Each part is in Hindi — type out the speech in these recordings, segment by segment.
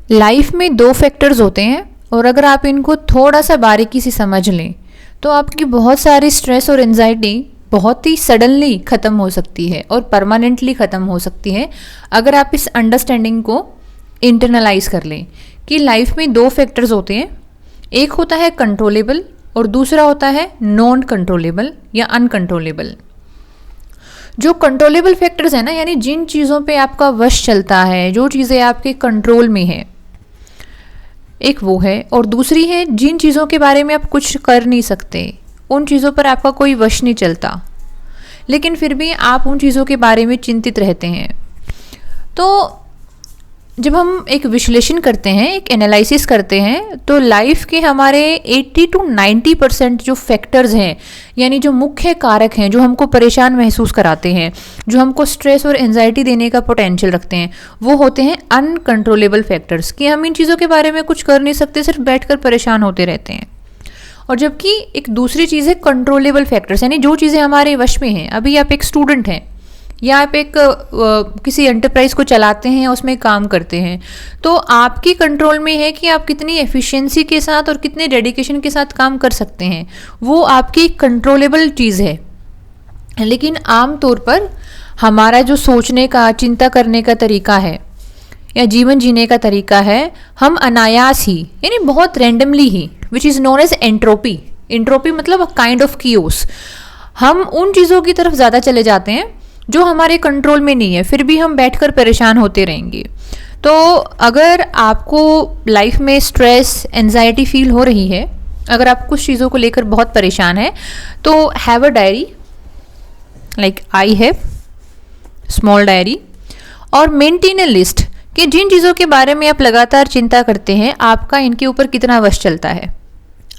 लाइफ में दो फैक्टर्स होते हैं और अगर आप इनको थोड़ा सा बारीकी से समझ लें तो आपकी बहुत सारी स्ट्रेस और एंजाइटी बहुत ही सडनली ख़त्म हो सकती है और परमानेंटली ख़त्म हो सकती है अगर आप इस अंडरस्टैंडिंग को इंटरनलाइज कर लें कि लाइफ में दो फैक्टर्स होते हैं। एक होता है कंट्रोलेबल और दूसरा होता है नॉन कंट्रोलेबल या अनकंट्रोलेबल। जो कंट्रोलेबल फैक्टर्स है ना, यानी जिन चीज़ों पे आपका वश चलता है, जो चीज़ें आपके कंट्रोल में है, एक वो है। और दूसरी है जिन चीज़ों के बारे में आप कुछ कर नहीं सकते, उन चीज़ों पर आपका कोई वश नहीं चलता, लेकिन फिर भी आप उन चीज़ों के बारे में चिंतित रहते हैं। तो जब हम एक विश्लेषण करते हैं, एक एनालिसिस करते हैं, तो लाइफ के हमारे 80 to 90% जो फैक्टर्स हैं, यानी जो मुख्य कारक हैं जो हमको परेशान महसूस कराते हैं, जो हमको स्ट्रेस और एंजाइटी देने का पोटेंशियल रखते हैं, वो होते हैं अनकंट्रोलेबल फैक्टर्स, कि हम इन चीज़ों के बारे में कुछ कर नहीं सकते, सिर्फ बैठकर परेशान होते रहते हैं। और जबकि एक दूसरी चीज़ है कंट्रोलेबल फैक्टर्स, यानी जो चीज़ें हमारे वश में हैं। अभी आप एक स्टूडेंट हैं या आप एक किसी एंटरप्राइज को चलाते हैं, उसमें काम करते हैं, तो आपकी कंट्रोल में है कि आप कितनी एफिशिएंसी के साथ और कितने डेडिकेशन के साथ काम कर सकते हैं, वो आपकी कंट्रोलेबल चीज़ है। लेकिन आम तौर पर हमारा जो सोचने का, चिंता करने का तरीका है या जीवन जीने का तरीका है, हम अनायास ही, यानी बहुत रैंडमली ही, which is known as entropy. Entropy मतलब अ काइंड ऑफ कियोस। हम उन चीज़ों की तरफ ज़्यादा चले जाते हैं जो हमारे कंट्रोल में नहीं है, फिर भी हम बैठकर परेशान होते रहेंगे। तो अगर आपको लाइफ में स्ट्रेस, एंजाइटी फील हो रही है, अगर आप कुछ चीज़ों को लेकर बहुत परेशान है, तो have a diary, like I have small diary, और मेंटेन अ लिस्ट कि जिन चीज़ों के बारे में आप लगातार चिंता करते हैं, आपका इनके ऊपर कितना वश चलता है।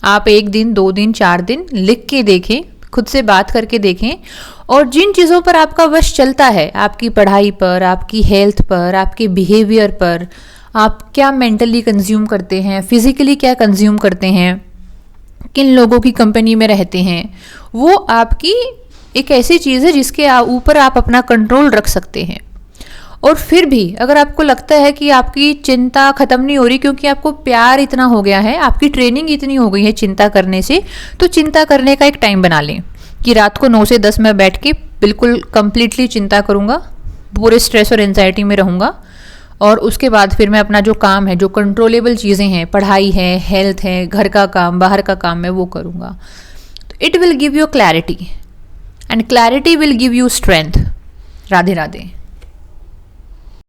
आप 1 दिन, 2 दिन, 4 दिन लिख के देखें, खुद से बात करके देखें, और जिन चीज़ों पर आपका वश चलता है, आपकी पढ़ाई पर, आपकी हेल्थ पर, आपके बिहेवियर पर, आप क्या मेंटली कंज्यूम करते हैं, फिजिकली क्या कंज्यूम करते हैं, किन लोगों की कंपनी में रहते हैं, वो आपकी एक ऐसी चीज़ है जिसके ऊपर आप अपना कंट्रोल रख सकते हैं। और फिर भी अगर आपको लगता है कि आपकी चिंता ख़त्म नहीं हो रही क्योंकि आपको प्यार इतना हो गया है, आपकी ट्रेनिंग इतनी हो गई है चिंता करने से, तो चिंता करने का एक टाइम बना लें कि रात को 9 से 10 मैं बैठ के बिल्कुल कंप्लीटली चिंता करूँगा, पूरे स्ट्रेस और एंजाइटी में रहूँगा, और उसके बाद फिर मैं अपना जो काम है, जो कंट्रोलेबल चीज़ें हैं, पढ़ाई है, हेल्थ है, घर का काम, बाहर का काम है, वो करूँगा। तो it will give you clarity and clarity will give you strength. Radhe Radhe.